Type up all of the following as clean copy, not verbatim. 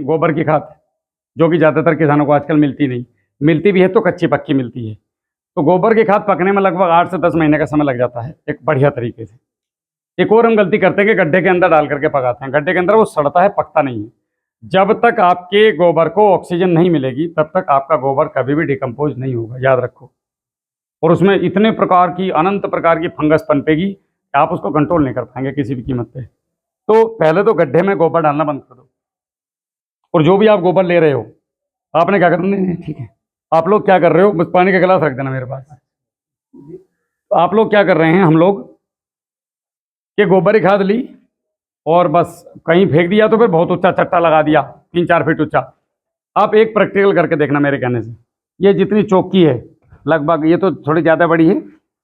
गोबर की खाद, जो कि ज़्यादातर किसानों को आजकल मिलती नहीं, मिलती भी है तो कच्ची पक्की मिलती है। तो गोबर की खाद पकने में लगभग 8 से 10 महीने का समय लग जाता है एक बढ़िया तरीके से। एक और हम गलती करते हैं कि गड्ढे के अंदर डाल करके पकाते हैं, गड्ढे के अंदर वो सड़ता है, पकता नहीं है। जब तक आपके गोबर को ऑक्सीजन नहीं मिलेगी तब तक आपका गोबर कभी भी डिकम्पोज नहीं होगा, याद रखो। और उसमें इतने प्रकार की, अनंत प्रकार की फंगस पनपेगी कि आप उसको कंट्रोल नहीं कर पाएंगे किसी भी कीमत पे। तो पहले तो गड्ढे में गोबर डालना बंद कर दो। और जो भी आप गोबर ले रहे हो, आपने क्या करना है, ठीक है, आप लोग क्या कर रहे हो, बस पानी का गिलास रख देना मेरे पास। तो आप लोग क्या कर रहे हैं, हम लोग कि गोबर की खाद ली और बस कहीं फेंक दिया तो फिर बहुत ऊंचा चट्टा लगा दिया, 3-4 फीट ऊंचा। आप एक प्रैक्टिकल करके देखना मेरे कहने से। ये जितनी चौकी है लगभग, ये तो थोड़ी ज़्यादा बड़ी है,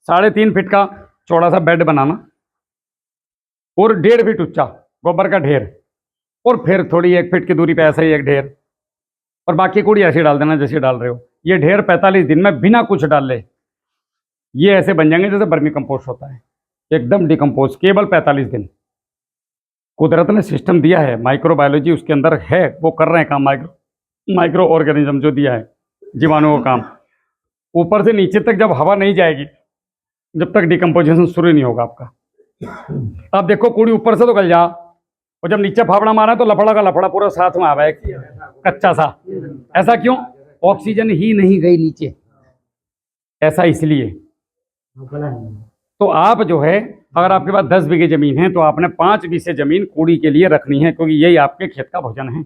3.5 फीट का चौड़ा सा बेड बनाना और 1.5 फीट ऊंचा गोबर का ढेर, और फिर थोड़ी 1 फीट की दूरी पे ऐसा ही एक ढेर, और बाकी कूड़ी ऐसे डाल देना जैसे डाल रहे हो। ये ढेर 45 दिन में बिना कुछ डाले ये ऐसे बन जाएंगे जैसे वर्मी कंपोस्ट होता है, एकदम डिकम्पोज, केवल 45 दिन। कुदरत ने सिस्टम दिया है, माइक्रोबायोलॉजी उसके अंदर है, वो कर रहे हैं काम, माइक्रो ऑर्गेनिज्म जो दिया है, जीवाणुओं का काम। ऊपर से नीचे तक जब हवा नहीं जाएगी, जब तक डिकम्पोजिशन शुरू नहीं होगा आपका। अब देखो कूड़ी ऊपर से तो गल जा, और जब नीचे फावड़ा मारा तो लफड़ा का लफड़ा पूरा साथ में आवा एक कच्चा सा। ऐसा क्यों? ऑक्सीजन ही नहीं गई नीचे, ऐसा इसलिए। तो आप जो है, अगर आपके पास 10 बीघे जमीन है तो आपने 5 बीघे जमीन कूड़ी के लिए रखनी है, क्योंकि यही आपके खेत का भोजन है।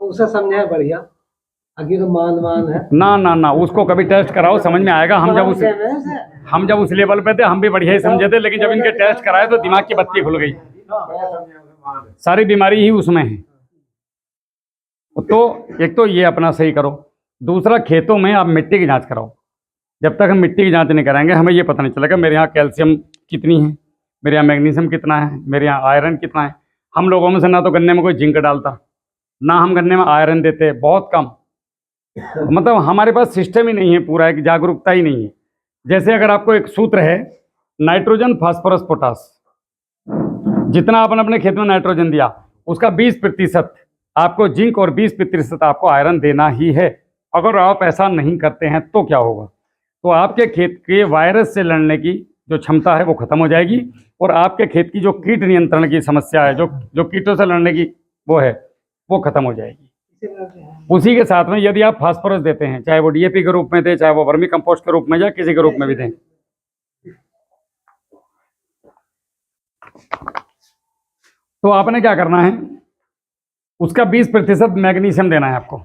उसे समझाए बढ़िया, आगे तो मान है ना ना ना, उसको कभी टेस्ट कराओ, समझ में आएगा। हम जब उस लेवल पे थे हम भी बढ़िया ही समझे थे, लेकिन जब इनके टेस्ट कराए तो दिमाग की बत्ती खुल गई, सारी बीमारी ही उसमें है। तो एक तो ये अपना सही करो, दूसरा खेतों में आप मिट्टी की जांच कराओ। जब तक हम मिट्टी की जांच नहीं कराएंगे हमें ये पता नहीं चलेगा मेरे यहाँ कैल्शियम कितनी है, मेरे यहाँ मैग्नीशियम कितना है, मेरे यहाँ आयरन कितना है। हम लोगों में से ना तो गन्ने में कोई जिंक डालता, ना हम गन्ने में आयरन देते, बहुत कम। मतलब हमारे पास सिस्टम ही नहीं है पूरा, एक जागरूकता ही नहीं है। जैसे अगर आपको एक सूत्र है, नाइट्रोजन फास्फोरस पोटास, जितना आपने अपने खेत में नाइट्रोजन दिया उसका 20% आपको जिंक और 20% आपको आयरन देना ही है। अगर आप ऐसा नहीं करते हैं तो क्या होगा? तो आपके खेत के वायरस से लड़ने की जो क्षमता है वो खत्म हो जाएगी, और आपके खेत की जो कीट नियंत्रण की समस्या है, जो कीटों से लड़ने की वो है, वो खत्म हो जाएगी। उसी के साथ में यदि आप फास्फोरस देते हैं, चाहे वो डीएपी के रूप में दें, चाहे वो वर्मी कंपोस्ट के रूप में, या किसी के रूप में भी दें, तो आपने क्या करना है, उसका 20% मैग्नीशियम देना है आपको।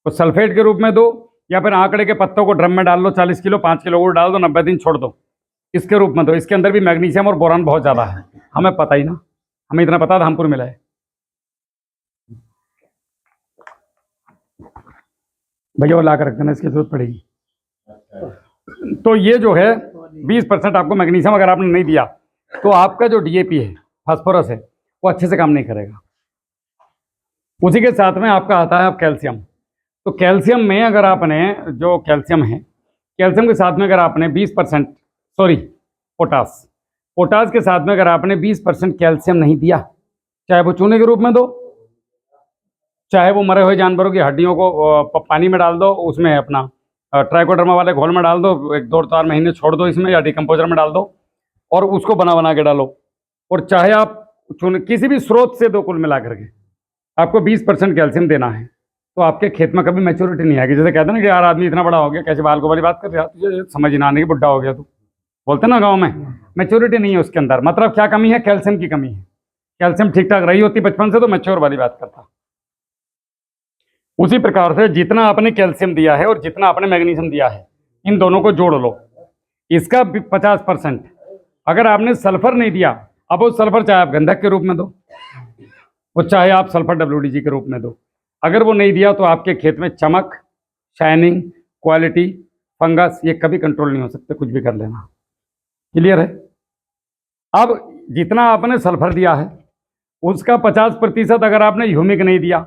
तो सल्फेट के रूप में दो, या फिर आंकड़े के पत्तों को ड्रम में डाल लो, 40 किलो 5 किलो गुड़ डाल दो, 90 दिन छोड़ दो, इसके रूप में दो। इसके अंदर भी मैग्नीशियम और बोरान बहुत ज़्यादा है, हमें पता ही ना, हमें इतना पता था धामपुर मिला है। भैया वो ला कर रख देना, इसकी जरूरत पड़ेगी। तो ये जो है 20% आपको मैग्नीशियम अगर आपने नहीं दिया तो आपका जो डीएपी है, फास्फोरस है, वो अच्छे से काम नहीं करेगा। उसी के साथ में आपका आता है आप कैल्शियम। तो कैल्शियम में अगर आपने, जो कैल्शियम है, कैल्शियम के साथ में अगर आपने 20%, सॉरी पोटास के साथ में अगर आपने 20% कैल्शियम नहीं दिया, चाहे वो चूने के रूप में दो, चाहे वो मरे हुए जानवरों की हड्डियों को पानी में डाल दो, उसमें अपना ट्राइकोडर्मा वाले घोल में डाल दो, 1-2-4 महीने छोड़ दो इसमें, या डिकम्पोजर में डाल दो और उसको बना के डालो। और चाहे आप किसी भी स्रोत से दो, कुल मिला करके आपको 20% कैल्शियम देना है। तो आपके खेत में कभी मैच्योरिटी नहीं आएगी। जैसे कहते हैं ना कि यार आदमी इतना बड़ा हो गया, कैसे बाल को वाली बात कर रहा, तुझे समझ ना आने की, बुढ़ा हो गया तू, बोलते ना गाँव में। मैच्योरिटी नहीं है उसके अंदर, मतलब क्या कमी है? कैल्शियम की कमी है। कैल्शियम ठीक ठाक रही होती बचपन से तो मैच्योर वाली बात करता। उसी प्रकार से जितना आपने कैल्शियम दिया है और जितना आपने मैग्नीशियम दिया है, इन दोनों को जोड़ लो, इसका 50%। अगर आपने सल्फर नहीं दिया, अब वो सल्फर चाहे आप गंधक के रूप में दो, वो चाहे आप सल्फर WDG के रूप में दो, अगर वो नहीं दिया तो आपके खेत में चमक, शाइनिंग, क्वालिटी, फंगस, ये कभी कंट्रोल नहीं हो सकते, कुछ भी कर लेना। क्लियर है? अब जितना आपने सल्फर दिया है उसका 50% अगर आपने ह्यूमिक नहीं दिया,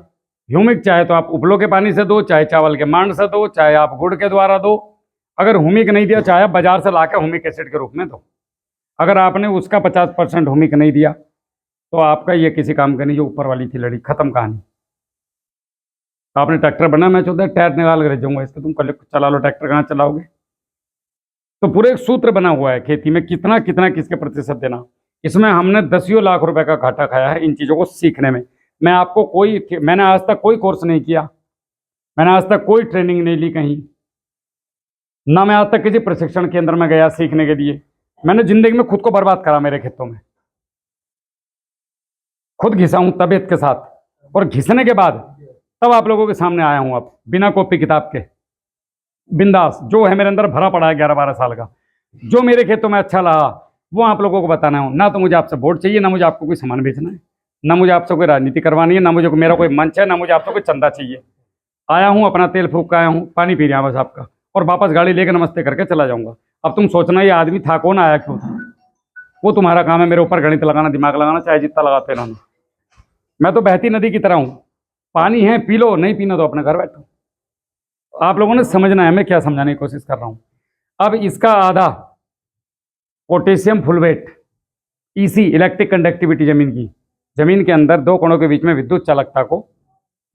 ह्यूमिक चाहे तो आप उपलों के पानी से दो, चाहे चावल के मांड से दो, चाहे आप गुड़ के द्वारा दो, अगर ह्यूमिक नहीं दिया चाहे आप बाजार से लाकर ह्यूमिक एसिड के रूप में दो, अगर आपने उसका 50% ह्यूमिक नहीं दिया तो आपका ये किसी काम का नहीं, जो ऊपर वाली थी लड़ी, खत्म कहानी। तो आपने ट्रैक्टर बना, मैं चाहता टायर निकाल कर रह जाऊंगा इसका, तुम कल चला लो ट्रैक्टर, कहाँ चलाओगे। तो पूरे एक सूत्र बना हुआ है खेती में कितना कितना किसके प्रतिशत देना। इसमें हमने दसियों लाख रुपए का घाटा खाया है इन चीज़ों को सीखने में। मैंने आज तक कोई कोर्स नहीं किया, मैंने आज तक कोई ट्रेनिंग नहीं ली कहीं, ना मैं आज तक किसी प्रशिक्षण केंद्र में गया सीखने के लिए। मैंने जिंदगी में खुद को बर्बाद करा मेरे खेतों में, खुद घिसा हूं तबीयत के साथ, और घिसने के बाद तब आप लोगों के सामने आया हूं, अब बिना कॉपी किताब के बिंदास, जो है मेरे अंदर भरा पड़ा है 11-12 साल का, जो मेरे खेतों में अच्छा लगा वो आप लोगों को बताना है। ना तो मुझे आपसे वोट चाहिए, ना मुझे आपको कोई सामान बेचना है, ना मुझे आपसे कोई राजनीति करवानी है, ना मुझे मेरा कोई मंच है, ना मुझे आपसे कोई चंदा चाहिए। आया हूँ अपना तेल फूक के आया हूँ, पानी पी रहा बस आपका, और वापस गाड़ी लेकर नमस्ते करके चला जाऊंगा। अब तुम सोचना ये आदमी था कौन, आया क्यों था, वो तुम्हारा काम है मेरे ऊपर गणित लगाना, दिमाग लगाना, चाहे जितना लगाते रहना। मैं तो बहती नदी की तरह हूँ, पानी है पी लो, नहीं पीना तो अपने घर बैठो। आप लोगों ने समझना है मैं क्या समझाने की कोशिश कर रहा हूँ। अब इसका आधा potassium fulvate, EC electric conductivity, जमीन के अंदर दो कणों के बीच में विद्युत चालकता को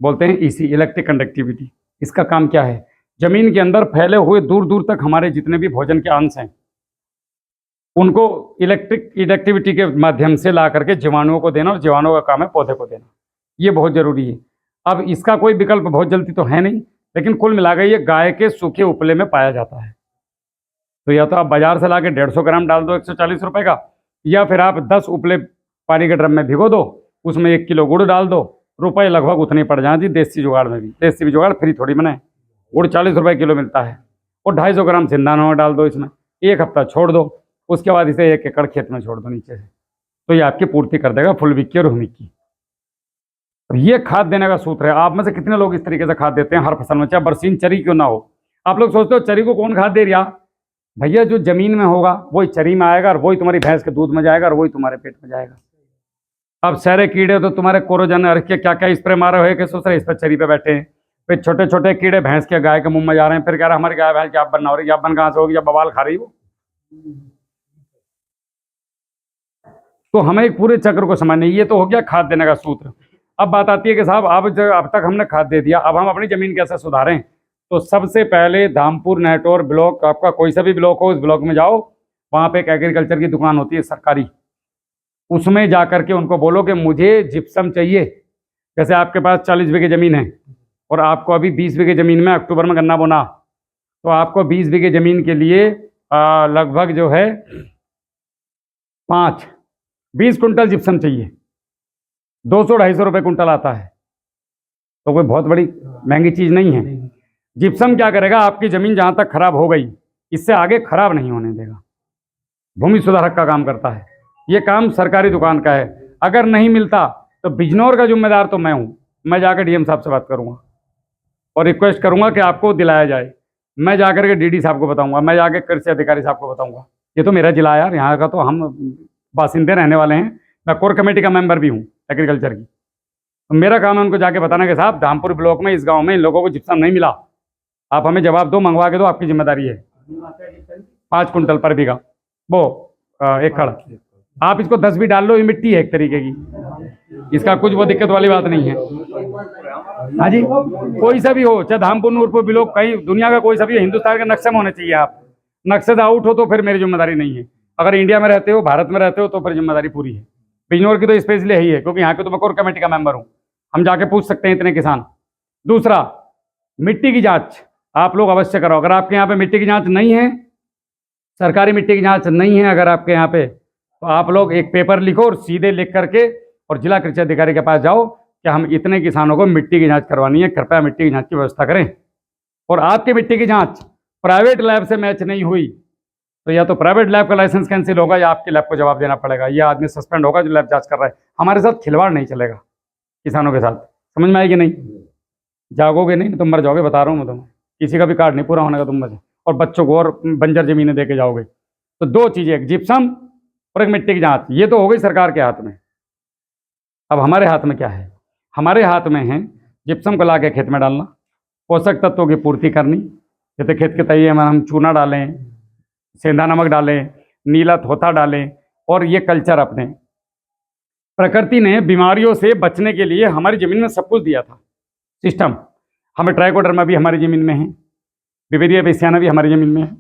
बोलते हैं ईसी इलेक्ट्रिक कंडक्टिविटी। इसका काम क्या है, जमीन के अंदर फैले हुए दूर दूर तक हमारे जितने भी भोजन के अंश हैं उनको इलेक्ट्रिक कंडक्टिविटी के माध्यम से ला करके जीवाणुओं को देना, और जीवाणुओं का काम है पौधे को देना। ये बहुत जरूरी है। अब इसका कोई विकल्प बहुत जल्दी तो है नहीं, लेकिन कुल मिलाकर ये गाय के सूखे उपले में पाया जाता है। तो या तो आप बाजार से ला के 150 ग्राम डाल दो 140 रुपए का, या फिर आप 10 उपले पानी के ड्रम में भिगो दो, उसमें 1 किलो गुड़ डाल दो, रुपए लगभग उतने पड़ जाए जी। देसी जुगाड़ में भी, देसी भी जुगाड़ फ्री थोड़ी बनाए, गुड़ 40 रुपए किलो मिलता है, और 250 ग्राम सिंधा नमक डाल दो इसमें, 1 हफ्ता छोड़ दो, उसके बाद इसे 1 एकड़ खेत में छोड़ दो नीचे से, तो ये आपकी पूर्ति कर देगा फुल वीक की और हुमिक की। अब ये खाद देने का सूत्र है। आप में से कितने लोग इस तरीके से खाद देते हैं हर फसल में, चाहे बरसीन चरी क्यों ना हो। आप लोग सोचते हो चरी को कौन खाद दे रहा, भैया जो जमीन में होगा वही चरी में आएगा, और वही तुम्हारी भैंस के दूध में जाएगा, और वही तुम्हारे पेट में जाएगा। अब सारे कीड़े तो तुम्हारे कोरोजन के क्या क्या स्प्रे मारे हुए कि सोच रहे इस पर चरी पे बैठे हैं, फिर छोटे छोटे कीड़े भैंस के गाय के मुंह में जा रहे हैं, फिर कह रहे हमारी गाय भैंस आप बनना हो रही, आप बन कहाँ से होगी जब बवाल खा रही हो। तो हमें एक पूरे चक्र को समझना, ये तो हो गया खाद देने का सूत्र। अब बात आती है कि साहब अब तक हमने खाद दे दिया, अब हम अपनी जमीन कैसे सुधारें। तो सबसे पहले धामपुर नेटोर ब्लॉक, आपका कोई सा भी ब्लॉक हो, उस ब्लॉक में जाओ, वहाँ पे एक एग्रीकल्चर की दुकान होती है सरकारी, उसमें जा करके उनको बोलो कि मुझे जिप्सम चाहिए। जैसे आपके पास 40 बीघे ज़मीन है और आपको अभी 20 बीघे ज़मीन में अक्टूबर में गन्ना बोना, तो आपको 20 बीघे ज़मीन के लिए लगभग जो है 20 कुंटल जिप्सम चाहिए। 200-250 रुपये कुंटल आता है, तो कोई बहुत बड़ी महंगी चीज़ नहीं है। जिप्सम क्या करेगा, आपकी ज़मीन जहाँ तक खराब हो गई इससे आगे खराब नहीं होने देगा, भूमि सुधारक का काम करता है। ये काम सरकारी दुकान का है। अगर नहीं मिलता तो बिजनौर का जिम्मेदार तो मैं हूँ, मैं जाकर डीएम साहब से बात करूँगा और रिक्वेस्ट करूँगा कि आपको दिलाया जाए। मैं जाकर के डीडी साहब को बताऊँगा, मैं जाकर कृषि अधिकारी साहब को बताऊँगा। ये तो मेरा जिला यार, यहाँ का तो हम बासिंदे रहने वाले हैं, मैं कोर कमेटी का मेंबर भी हूँ एग्रीकल्चर की। तो मेरा काम है उनको जाके बताना कि साहब धामपुर ब्लॉक में इस गांव में इन लोगों को जिप्सम नहीं मिला, आप हमें जवाब दो, मंगवा के दो, आपकी जिम्मेदारी है। 5 कुंटल पर बीघा वो एकड़। आप इसको 10 भी डाल लो, ये मिट्टी है एक तरीके की, इसका कुछ वो दिक्कत वाली बात नहीं है। हाँ जी, कोई सा भी हो, चाहे धामपुर नूरपुर ब्लॉक, कहीं दुनिया का कोई सा भी हो, हिंदुस्तान के नक्शे में होने चाहिए। आप नक्शे से आउट हो तो फिर मेरी जिम्मेदारी नहीं है। अगर इंडिया में रहते हो, भारत में रहते हो, तो फिर जिम्मेदारी पूरी है। बिजनौर की तो स्पेशली यही है, क्योंकि यहाँ के तो मैं कोर कमेटी का मेंबर हूँ, हम जाके पूछ सकते हैं इतने किसान। दूसरा, मिट्टी की जांच आप लोग अवश्य करो। अगर आपके यहाँ पे मिट्टी की जांच नहीं है, सरकारी मिट्टी की जांच नहीं है अगर आपके यहाँ पे, तो आप लोग एक पेपर लिखो और सीधे लिख करके और जिला कृषि अधिकारी के पास जाओ कि हम इतने किसानों को मिट्टी की जांच करवानी है, कृपया मिट्टी की जांच की व्यवस्था करें। और आपकी मिट्टी की जांच प्राइवेट लैब से मैच नहीं हुई तो या तो प्राइवेट लैब का लाइसेंस कैंसिल होगा, या आपकी लैब को जवाब देना पड़ेगा, या आदमी सस्पेंड होगा जो लैब जांच कर रहा है। हमारे साथ खिलवाड़ नहीं चलेगा किसानों के साथ, समझ में आएगी नहीं? जागोगे नहीं तो मर जाओगे, बता रहा हूँ मैं तुम्हें। किसी का भी कार्ड नहीं पूरा होने का तुम में से, और बच्चों को और बंजर जमीनें दे के जाओगे। तो 2 चीज़ें, एक जिप्सम और एक मिट्टी की जांच, ये तो हो गई सरकार के हाथ में। अब हमारे हाथ में क्या है? हमारे हाथ में है जिप्सम को ला के खेत में डालना, पोषक तत्वों की पूर्ति करनी। जैसे खेत के तैये में हम चूना डालें, सेंधा नमक डालें, नीला थोथा डालें, और ये कल्चर अपने। प्रकृति ने बीमारियों से बचने के लिए हमारी ज़मीन में सब कुछ दिया था सिस्टम, हमें ट्राइकोडर्मा भी हमारी ज़मीन में है, बिवेरिया बेसियाना भी हमारी ज़मीन में है,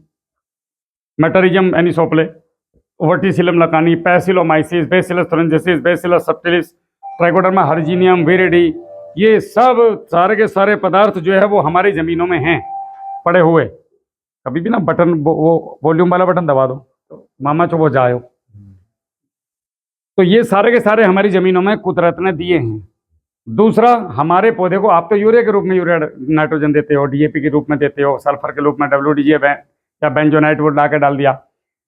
मेटरिज्म एनिसोप्ले, वर्टिसिलम लकानी, पैसिलोमाइसिस, बेसिलस थोरेंजिसिस, बेसिलस सब्टिलिस, ट्राइकोडर्मा हर्जिनियम, विरिडी, ये सब सारे के सारे पदार्थ जो है वो हमारी ज़मीनों में हैं पड़े हुए। कभी भी ना बटन वो वॉल्यूम वाला बटन दबा दो तो मामा चो वो जाओ। तो ये सारे के सारे हमारी ज़मीनों में कुदरत ने दिए हैं। दूसरा, हमारे पौधे को आप तो यूरिया के रूप में यूरिया नाइट्रोजन देते हो, डीएपी के रूप में देते हो, सल्फर के रूप में WDG या बेंजोनाइट वुड ला के डाल दिया,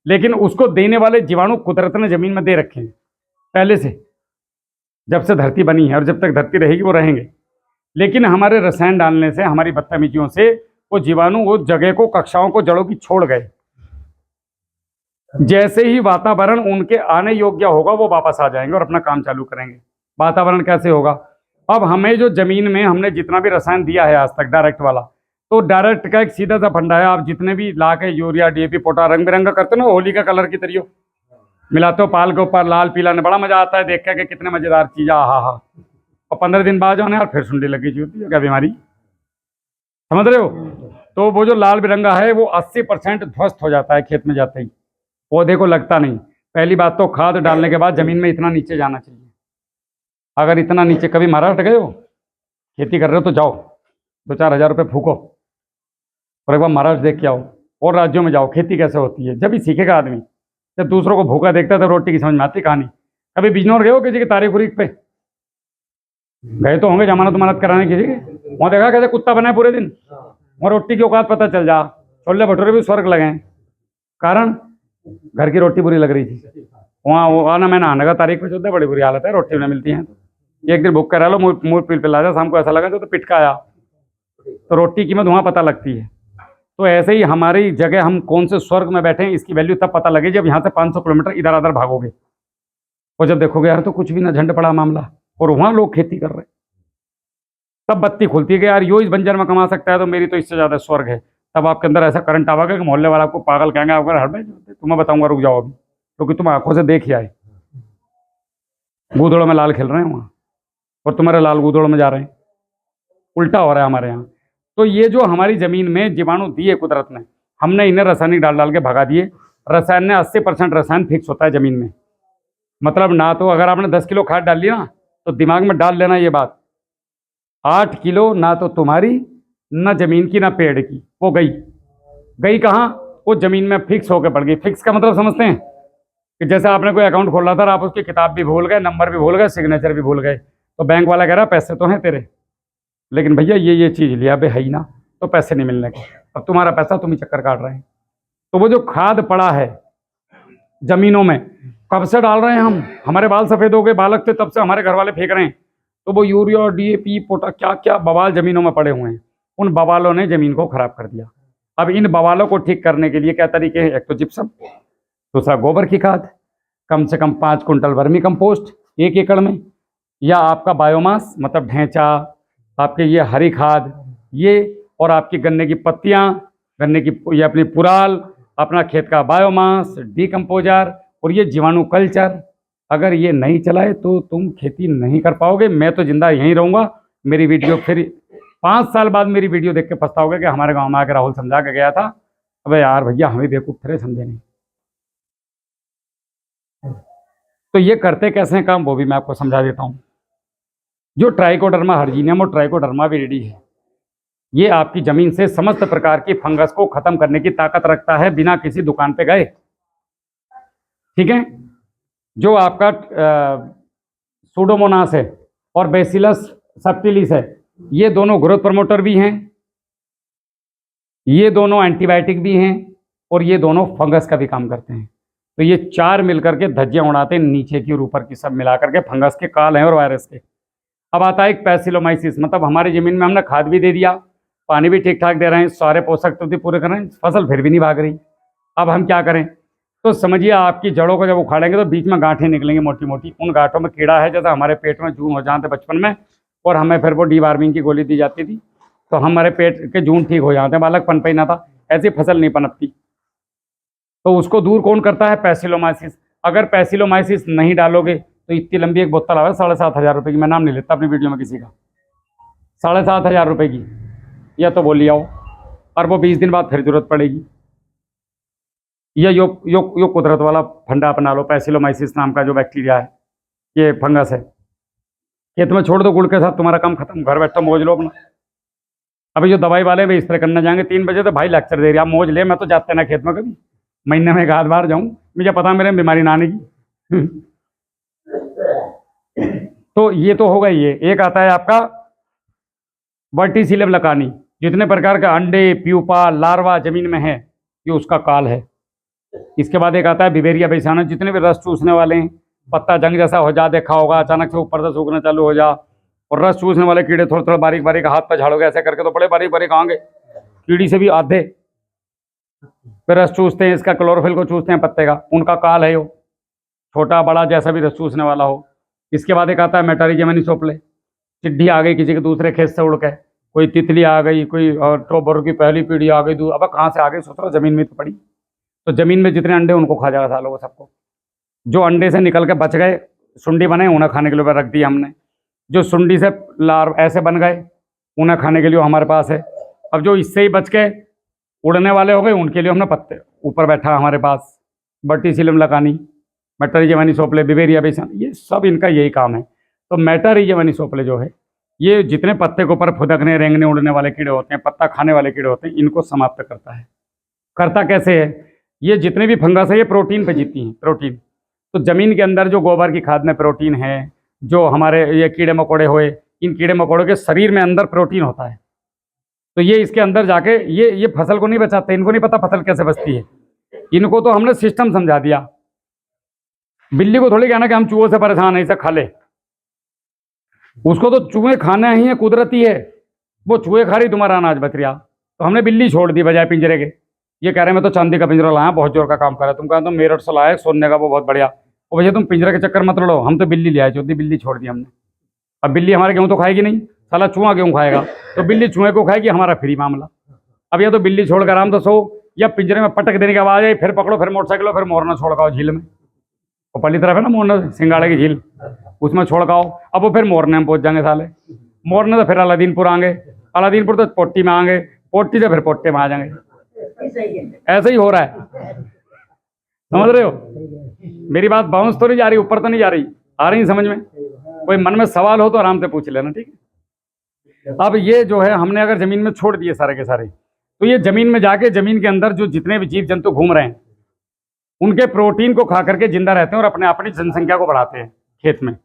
लेकिन उसको देने वाले जीवाणु कुदरत ने ज़मीन में दे रखे हैं पहले से, जब से धरती बनी है और जब तक धरती रहेगी वो रहेंगे। लेकिन हमारे रसायन डालने से, हमारी बदतमीजियों से वो जीवाणु वो जगह को, कक्षाओं को, जड़ों की छोड़ गए। जैसे ही वातावरण उनके आने योग्य होगा वो वापस आ जाएंगे और अपना काम चालू करेंगे। वातावरण कैसे होगा? अब हमें जो जमीन में हमने जितना भी रसायन दिया है आज तक डायरेक्ट वाला, तो डायरेक्ट का एक सीधा सा फंडा है। आप जितने भी ला के यूरिया, डीएपी, पोटा रंग बिरंगा करते हो ना, होली का कलर की तरियो मिलाते हो पाल के ऊपर लाल पीला, ने बड़ा मजा आता है देख के कितने मजेदार चीज। हाँ हाँ, और 15 दिन बाद जाने यार फिर सुंडी लगी होती है, क्या बीमारी, समझ रहे हो? तो वो जो लाल बिरंगा है वो 80% ध्वस्त हो जाता है खेत में जाते ही, पौधे को लगता नहीं। पहली बात तो खाद डालने के बाद जमीन में इतना नीचे जाना चाहिए। अगर इतना नीचे, कभी महाराष्ट्र गए हो, खेती कर रहे हो तो जाओ 2-4 हज़ार रुपये फूको और एक बार महाराष्ट्र देख के आओ, और राज्यों में जाओ खेती कैसे होती है। जब ही सीखेगा आदमी, जब दूसरों को भूखा देखता है तो रोटी की समझ में आती कहानी। कभी बिजनौर गए हो किसी की तारीख उरीख पे? गए तो होंगे जमानत उमानत कराने किसी के। वहाँ देखा कैसे कुत्ता बना है पूरे दिन, वहाँ रोटी की औकात पता चल जा। छोले भटूरे भी स्वर्ग लगे, कारण घर की रोटी बुरी लग रही थी। वहाँ वो आना मैं नहाने का तारीख पे चलता, बड़ी बुरी हालत है, रोटी नहीं मिलती है। एक दिन भूख करा लो, मुँह पील पिला जा, शाम को ऐसा लगा तो पिटका आया, तो रोटी कीमत वहाँ पता लगती है। तो ऐसे ही हमारी जगह, हम कौन से स्वर्ग में बैठे हैं इसकी वैल्यू तब पता लगे जब यहाँ से 500 किलोमीटर इधर उधर भागोगे, और जब देखोगे यार तो कुछ भी ना, झंड पड़ा मामला, और वहाँ लोग खेती कर रहे हैं, तब बत्ती खुलती है कि यार यो इस बंजर में कमा सकता है तो मेरी तो इससे ज़्यादा स्वर्ग है। तब आपके अंदर ऐसा करंट आवेगा कि मोहल्ले वाला आपको पागल कहेंगे, आपको हट में तुम्हें बताऊंगा, रुक जाओ अभी, क्योंकि तुम आंखों से देख ही आए गूदड़ों में लाल खेल रहे हैं वहाँ, और तुम्हारे लाल गूदड़ों में जा रहे हैं। उल्टा हो रहा है हमारे यहाँ। तो ये जो हमारी ज़मीन में जीवाणु दिए कुदरत ने, हमने इन्हें रासायनिक डाल डाल के भगा दिए। रसायन ने 80% रसायन फिक्स होता है ज़मीन में। मतलब ना तो अगर आपने 10 किलो खाद डाल ली ना, तो दिमाग में डाल लेना ये बात, 8 किलो ना तो तुम्हारी, ना ज़मीन की, ना पेड़ की, वो गई कहाँ? वो ज़मीन में फिक्स होकर पड़ गई। फिक्स का मतलब समझते हैं कि जैसे आपने कोई अकाउंट खोला था और आप उसकी किताब भी भूल गए, नंबर भी भूल गए, सिग्नेचर भी भूल गए, तो बैंक वाला कह रहा पैसे तो हैं तेरे, लेकिन भैया ये चीज़ लिया बे है ही ना, तो पैसे नहीं मिलने के, अब तुम्हारा पैसा तुम ही चक्कर काट रहे हैं। तो वो जो खाद पड़ा है ज़मीनों में, कब से डाल रहे हैं हम, हमारे बाल सफ़ेद हो गए बालक थे तब से हमारे घर वाले फेंक रहे हैं, तो वो यूरिया, डीएपी, पोटा, क्या क्या बवाल ज़मीनों में पड़े हुए हैं। उन बवालों ने ज़मीन को ख़राब कर दिया। अब इन बवालों को ठीक करने के लिए क्या तरीके हैं? एक तो जिप्सम, दूसरा गोबर की खाद, कम से कम 5 कुंटल वर्मी कंपोस्ट 1 एकड़ में, या आपका बायोमास मतलब ढेंचा, आपके ये हरी खाद, ये, और आपकी गन्ने की पत्तियाँ, गन्ने की ये अपनी पुराल, अपना खेत का बायोमास, डीकम्पोजर, और ये जीवाणु कल्चर। अगर ये नहीं चलाए तो तुम खेती नहीं कर पाओगे। मैं तो जिंदा यहीं रहूँगा। मेरी वीडियो फिर 5 साल बाद मेरी वीडियो देख के पछताओगे कि हमारे गांव में आकर राहुल समझा के गया था। अबे यार भैया, हमें बेवकूफ़ थे, समझे नहीं। तो ये करते कैसे हैं काम, वो भी मैं आपको समझा देता हूँ। जो ट्राइकोडर्मा हर्जिनियम और ट्राइकोडर्मा विरिडी है, ये आपकी ज़मीन से समस्त प्रकार की फंगस को ख़त्म करने की ताकत रखता है बिना किसी दुकान पे गए। ठीक है? जो आपका सूडोमोनास है और बेसिलस सब्टिलिस है, ये दोनों ग्रोथ प्रमोटर भी हैं, ये दोनों एंटीबायोटिक भी हैं, और ये दोनों फंगस का भी काम करते हैं। तो ये 4 मिलकर के धज्जियाँ उड़ाते हैं, नीचे की और ऊपर की सब मिला करके, फंगस के काल हैं और वायरस के। अब आता है एक पैसिलोमाइसिस, मतलब हमारी ज़मीन में हमने खाद भी दे दिया, पानी भी ठीक ठाक दे रहे हैं, सारे पोषक तत्व पूरे कर रहे हैं, फसल फिर भी नहीं भाग रही। अब हम क्या करें? तो समझिए आपकी जड़ों को जब उखाड़ेंगे तो बीच में गांठें निकलेंगी मोटी मोटी। उन गांठों में कीड़ा है, जैसा हमारे पेट में जून हो जाते बचपन में, और हमें फिर वो डीवार्मिंग की गोली दी जाती थी, तो हमारे पेट के जून ठीक हो जाते हैं, बालक पनप ही ना था, ऐसी फसल नहीं पनपती। तो उसको दूर कौन करता है? पैसिलोमाइसिस। अगर पैसिलोमाइसिस नहीं डालोगे तो इतनी लंबी एक बोतल आवे 7,500 रुपये की, मैं नाम नहीं लेता अपनी वीडियो में किसी का, 7,500 रुपये की, या तो वो ले आओ, और वो 20 दिन बाद फिर जरूरत पड़ेगी। या यो यो यो कुदरत वाला फंडा अपना लो, पैसिलोमाइसिस नाम का जो बैक्टीरिया है, ये फंगस है, खेत में छोड़ दो, गुड़ के साथ तुम्हारा काम खत्म, घर बैठो मौज लो अपना। अभी जो दवाई वाले भी इस तरह करने जाएंगे 3 बजे तो भाई लेक्चर दे रही, आप मौज ले, मैं तो जाते ना खेत में कभी, महीने में 1 आध बार जाऊं, मुझे पता मेरे में बीमारी ना आने की। तो ये तो होगा ये। एक आता है आपका वर्टिसिलियम लकानी, जितने प्रकार का अंडे, प्यूपा, लार्वा जमीन में है, ये उसका काल है। इसके बाद एक आता है बिवेरिया बेसियाना, जितने भी रस चूसने वाले हैं, पत्ता जंग जैसा हो जा, देखा होगा, अचानक से ऊपर से सूखना चालू हो जा, और रस चूसने वाले कीड़े थोड़े थोड़े बारीक बारीक हाथ पर झाड़ोगे ऐसे करके तो बड़े बारीक बारीक आएंगे, कीड़ी से भी आधे फिर रस चूसते हैं, इसका क्लोरोफिल को चूसते हैं पत्ते का, उनका काल है वो, छोटा बड़ा जैसा भी रस चूसने वाला हो। इसके बाद एक आता है मेटारिजियम एनिसोप्ले, टिड्डी आ गई किसी के दूसरे खेत से उड़ के, कोई तितली आ गई, कोई टोबर की पहली पीढ़ी आ गई, अब कहाँ से आ गई, सोच रहा जमीन में तो पड़ी, तो जमीन में जितने अंडे उनको खा जाएगा सालों को सबको। जो अंडे से निकल के बच गए, सुंडी बने, उन्हें खाने के लिए रख दी हमने। जो सुंडी से लार्व ऐसे बन गए, उन्हें खाने के लिए हमारे पास है। अब जो इससे ही बच के उड़ने वाले हो गए, उनके लिए हमने पत्ते ऊपर बैठा हमारे पास, वर्टिसिलियम लकानी, मेटारिजियम एनिसोप्ले, बिवेरिया बेसियाना, ये सब इनका यही काम है। तो मेटारिजियम एनिसोप्ले जो है, ये जितने पत्ते के ऊपर फुदकने, रेंगने, उड़ने वाले कीड़े होते हैं, पत्ता खाने वाले कीड़े होते हैं, इनको समाप्त करता है। करता कैसे है? ये जितने भी फंगस है ये प्रोटीन पे जीती हैं, प्रोटीन। तो जमीन के अंदर जो गोबर की खाद में प्रोटीन है, जो हमारे ये कीड़े मकोड़े हुए, इन कीड़े मकोड़ों के शरीर में अंदर प्रोटीन होता है, तो ये इसके अंदर जाके ये फसल को नहीं बचाते, इनको नहीं पता फसल कैसे बचती है, इनको तो हमने सिस्टम समझा दिया। बिल्ली को थोड़ी कहना कि हम चूहों से परेशान है, इसे खा ले, उसको तो चूहे खाना ही है, कुदरती है, वो चूहे खा रही, तुम्हारा अनाज बच रहा, तो हमने बिल्ली छोड़ दी बजाय पिंजरे के। ये कह रहे मैं तो चांदी का पिंजरा लाया, बहुत जोर का काम कर रहा है, तुम कहते तुम मेरठ से लाए सोने का, वो बहुत बढ़िया, वो भैया तुम पिंजरे के चक्कर मत लो, हम तो बिल्ली ले आए, चौथी बिल्ली छोड़ दी हमने। अब बिल्ली हमारे गेहूँ तो खाएगी नहीं, साला चूहा गेहूँ खाएगा, तो बिल्ली चूहे को खाएगी, हमारा फ्री मामला। अब या तो बिल्ली छोड़कर आराम तो सो, या पिंजरे में पटक देने की आवाज आई, फिर पकड़ो, फिर मोटरसाइकिल, फिर मोरना छोड़काओ झील में, वो पल्ली तरफ है ना मोरना सिंगाड़े की झील, उसमें छोड़काओ। अब वो फिर मोरने में पहुंच जाएंगे साले, मोरने से फिर अलादीनपुर आएंगे, अलादीनपुर तो पोट्टी में आएंगे, पोट्टी से फिर पोट्टे में आ जाएंगे। ऐसे ही हो रहा है, समझ रहे हो? मेरी बात बाउंस तो नहीं जा रही, ऊपर तो नहीं जा रही, आ रही समझ में? कोई मन में सवाल हो तो आराम से पूछ लेना, ठीक है? अब ये जो है हमने अगर जमीन में छोड़ दिए सारे के सारे, तो ये जमीन में जाके जमीन के अंदर जो जितने भी जीव जंतु घूम रहे हैं, उनके प्रोटीन को खा करके जिंदा रहते हैं और अपने अपनी जनसंख्या को बढ़ाते हैं खेत में।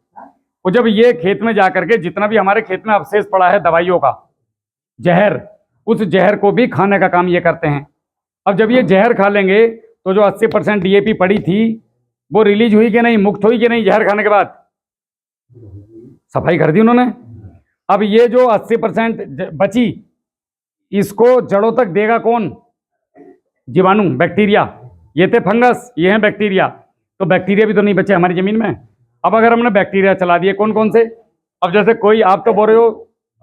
और जब ये खेत में जाकर के जितना भी हमारे खेत में अवशेष पड़ा है दवाइयों का, जहर, उस जहर को भी खाने का काम ये करते हैं। अब जब ये जहर खा लेंगे तो जो 80% डीएपी पड़ी थी वो रिलीज हुई कि नहीं, मुक्त हुई कि नहीं? जहर खाने के बाद सफाई कर दी उन्होंने। अब ये जो 80% बची, इसको जड़ों तक देगा कौन? जीवाणु, बैक्टीरिया। ये थे फंगस, ये हैं बैक्टीरिया। तो बैक्टीरिया भी तो नहीं बचे हमारी जमीन में। अब अगर हमने बैक्टीरिया चला दिए, कौन कौन से? अब जैसे कोई, आप तो बोल रहे हो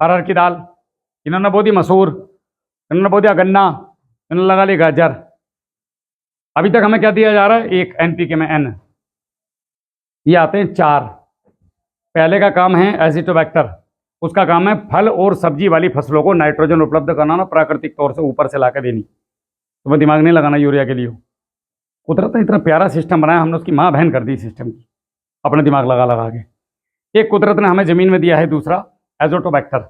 अरहर की दाल, इन्होंने बो दी मसूर, इन्होंने बो दिया गन्ना, इन्होंने लगा ली गाजर। अभी तक हमें क्या दिया जा रहा है? एक एनपीके में एन, ये आते हैं 4। पहले का काम है एजिटोबैक्टर, उसका काम है फल और सब्जी वाली फसलों को नाइट्रोजन उपलब्ध कराना, प्राकृतिक तौर से ऊपर से ला कर देनी। तुम्हें दिमाग नहीं लगाना यूरिया के लिए। कुदरत ने इतना प्यारा सिस्टम बनाया, हमने उसकी माँ बहन कर दी सिस्टम की, अपना दिमाग लगा लगा के। एक कुदरत ने हमें जमीन में दिया है, दूसरा एजोटोबैक्टर।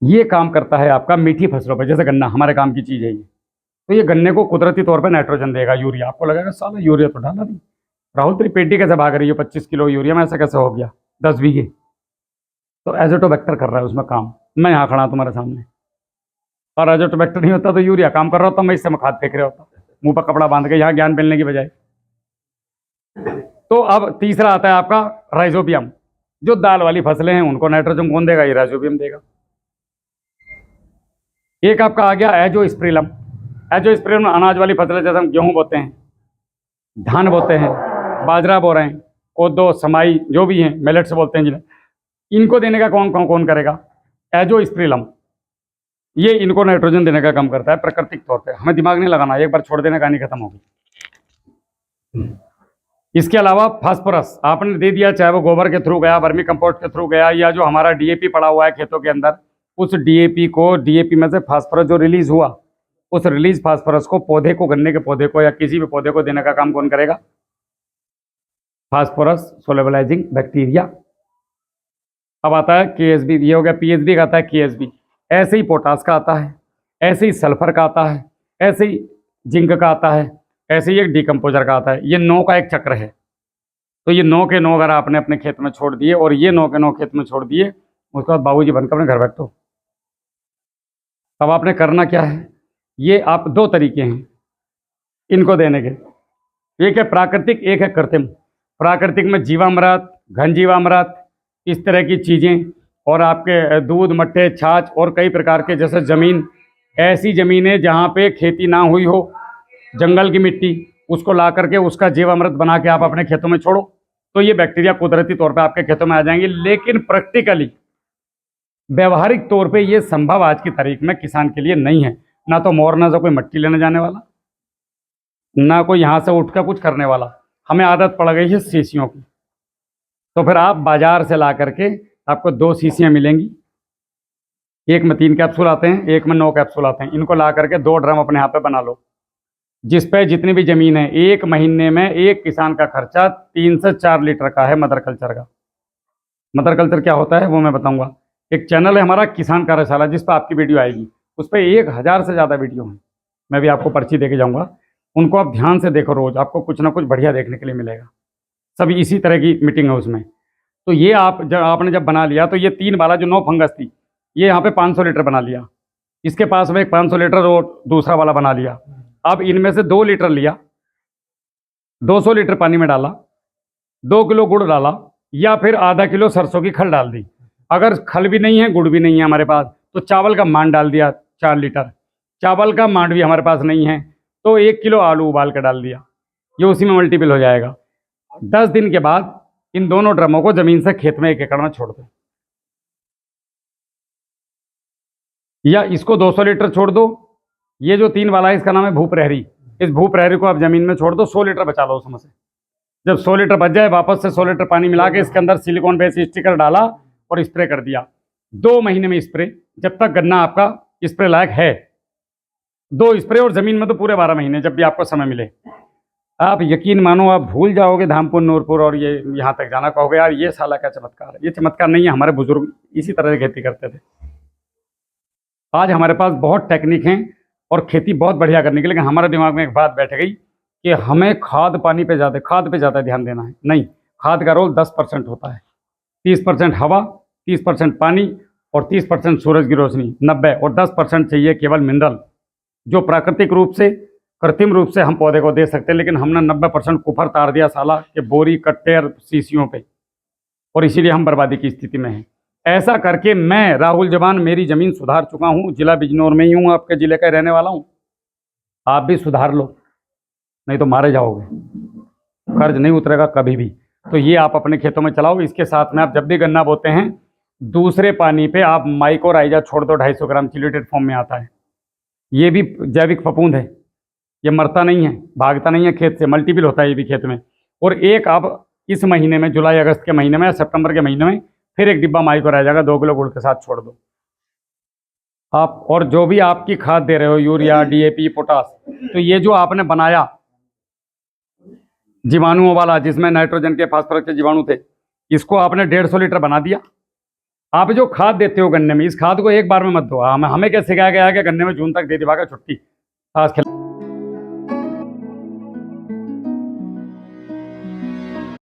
ये काम करता है आपका मीठी फसलों पर, जैसे गन्ना हमारे काम की चीज़ है ये। तो ये गन्ने को कुदरती तौर पे नाइट्रोजन देगा, यूरिया। आपको लगेगा साला यूरिया तो डाला नहीं, राहुल तेरी पेटी कैसे भाग रही है 25 किलो यूरिया में, ऐसा कैसे हो गया 10 बीघे? तो एजोटोबैक्टर कर रहा है उसमें काम। मैं यहाँ खड़ा तुम्हारे सामने, और एजोटोबैक्टर नहीं होता तो यूरिया काम कर रहा होता, मैं इससे मैं खाद फेंक रहा होता मुंह पर कपड़ा बांध के, यहाँ ज्ञान मिलने की बजाय। तो अब तीसरा आता है आपका राइजोबियम। जो दाल वाली फसलें हैं उनको नाइट्रोजन कौन देगा? ये राइजोबियम देगा। एक आपका आ गया एजोस्पिरिलम। एजोस्पिरिलम अनाज वाली फसलें, जैसे हम गेहूं बोते हैं, धान बोते हैं, बाजरा बो रहे हैं, कोदो, समाई, जो भी हैं, मिलेट्स बोलते हैं जिन्हें, इनको देने का कौन करेगा? एजोस्पिरिलम। ये इनको नाइट्रोजन देने का काम करता है प्राकृतिक तौर पे। हमें दिमाग नहीं लगाना, एक बार छोड़ देने कहानी खत्म होगी। इसके अलावा फास्फोरस आपने दे दिया, चाहे वो गोबर के थ्रू गया, वर्मी कंपोस्ट के थ्रू गया, या जो हमारा डीएपी पड़ा हुआ है खेतों के अंदर, उस डीएपी में से फास्फोरस जो रिलीज हुआ, उस रिलीज फास्फोरस को पौधे को, गन्ने के पौधे को या किसी भी पौधे को देने का काम कौन करेगा? Phosphorus solubilising bacteria. अब आता है केएसबी, ये हो गया पीएचबी का आता है केएसबी। ऐसे ही पोटास का आता है, ऐसे ही सल्फर का आता है, ऐसे ही जिंक का आता है, ऐसे ही एक डिकम्पोजर का आता है। ये 9 का एक चक्र है। तो ये 9 के 9 अगर आपने अपने खेत में छोड़ दिए और ये 9 के 9 खेत में छोड़ दिए, उसके बाद बाबूजी बनकर अपने घर बैठो। अब आपने करना क्या है? ये आप 2 तरीके हैं इनको देने के, एक है प्राकृतिक, एक है कृत्रिम। प्राकृतिक में जीवामृत, घन जीवामृत, इस तरह की चीज़ें, और आपके दूध, मट्टे, छाछ और कई प्रकार के, जैसे ज़मीन, ऐसी ज़मीनें जहाँ पे खेती ना हुई हो, जंगल की मिट्टी, उसको ला करके उसका जीवामृत बना के आप अपने खेतों में छोड़ो, तो ये बैक्टीरिया कुदरती तौर पे आपके खेतों में आ जाएंगे। लेकिन प्रैक्टिकली, व्यवहारिक तौर पे ये संभव आज की तारीख में किसान के लिए नहीं है। ना तो मोरना से कोई मट्टी लेने जाने वाला, ना कोई यहाँ से उठ कर कुछ करने वाला। हमें आदत पड़ गई है शीशियों की। तो फिर आप बाजार से ला करके, आपको 2 शीशियाँ मिलेंगी, एक में 3 कैप्सूल आते हैं, एक में 9 कैप्सूल आते हैं। इनको ला करके 2 ड्रम अपने यहाँ पे बना लो। जिस पे जितनी भी ज़मीन है, एक महीने में एक किसान का खर्चा 3 से 4 लीटर का है मदर कल्चर का। मदर कल्चर क्या होता है वो मैं बताऊंगा। एक चैनल है हमारा किसान कार्यशाला, जिस पर आपकी वीडियो आएगी, उस पर 1000 से ज़्यादा वीडियो हैं। मैं भी आपको पर्ची दे के जाऊँगा, उनको आप ध्यान से देखो, रोज़ आपको कुछ ना कुछ बढ़िया देखने के लिए मिलेगा। सभी इसी तरह की मीटिंग है उसमें। तो ये आपने जब बना लिया, तो ये 3 वाला जो 9 फंगस थी, ये यहाँ पे 500 लीटर बना लिया। इसके पास में एक 500 लीटर और दूसरा वाला बना लिया। अब इनमें से 2 लीटर लिया, 200 लीटर पानी में डाला, 2 किलो गुड़ डाला, या फिर आधा किलो सरसों की खल डाल दी। अगर खल भी नहीं है, गुड़ भी नहीं है हमारे पास, तो चावल का मांड डाल दिया 4 लीटर। चावल का मांड भी हमारे पास नहीं है, तो 1 किलो आलू उबाल कर डाल दिया। ये उसी में मल्टीपल हो जाएगा। 10 दिन के बाद इन दोनों ड्रमों को जमीन से खेत में 1 एकड़ में छोड़ दो, या इसको 200 लीटर छोड़ दो। ये जो 3 वाला है, इसका नाम है भूप्रहरी। इस भूप्रहरी को आप जमीन में छोड़ दो, 100 लीटर बचा लो उसमें से। जब 100 लीटर बच जाए, वापस से 100 लीटर पानी मिला के इसके अंदर सिलिकॉन बेस स्टिकर डाला और स्प्रे कर दिया। 2 महीने में स्प्रे, जब तक गन्ना आपका स्प्रे लायक है। 2 स्प्रे, और ज़मीन में तो पूरे 12 महीने, जब भी आपको समय मिले। आप यकीन मानो, आप भूल जाओगे धामपुर, नूरपुर और ये यहाँ तक जाना, कहोगे यार ये साला क्या चमत्कार है। ये चमत्कार नहीं है, हमारे बुजुर्ग इसी तरह से खेती करते थे। आज हमारे पास बहुत टेक्निक हैं और खेती बहुत बढ़िया करने की, लेकिन हमारे दिमाग में एक बात बैठ गई कि हमें खाद पे ज़्यादा ध्यान देना है। नहीं, खाद का रोल 10% होता है। 30% हवा, 30% पानी और 30% सूरज की रोशनी, 90, और 10% चाहिए केवल मिनरल, जो प्राकृतिक रूप से, कृत्रिम रूप से हम पौधे को दे सकते हैं। लेकिन हमने 90% कुफर तार दिया साला के बोरी, कट्टे और शीशियों पे, और इसीलिए हम बर्बादी की स्थिति में हैं। ऐसा करके मैं राहुल जवान मेरी ज़मीन सुधार चुका हूँ। जिला बिजनौर में ही हूँ, आपके ज़िले का रहने वाला हूँ। आप भी सुधार लो, नहीं तो मारे जाओगे। कर्ज नहीं उतरेगा कभी भी। तो ये आप अपने खेतों में चलाओ। इसके साथ में आप जब भी गन्ना बोते हैं, दूसरे पानी पे आप माइकोराइजा छोड़ दो। 250 ग्राम चिल्यूटेड फॉर्म में आता है। ये भी जैविक फफूंद है, ये मरता नहीं है, भागता नहीं है खेत से, मल्टीपल होता है ये भी खेत में। और एक आप इस महीने में, जुलाई अगस्त के महीने में या सितंबर के महीने में, फिर 1 डिब्बा माइकोराइजा का 2 किलो गुड़ के साथ छोड़ दो आप। और जो भी आपकी खाद दे रहे हो, यूरिया, डीएपी, पोटास, तो ये जो आपने बनाया जीवाणुओं वाला, जिसमें नाइट्रोजन के, फास्फोरस के जीवाणु थे, इसको आपने 150 लीटर बना दिया। आप जो खाद देते हो गन्ने में, इस खाद को एक बार में मत दो। हमें क्या सिखाया गया है कि गन्ने में जून तक दे दिवागा छुट्टी, ताश खेल।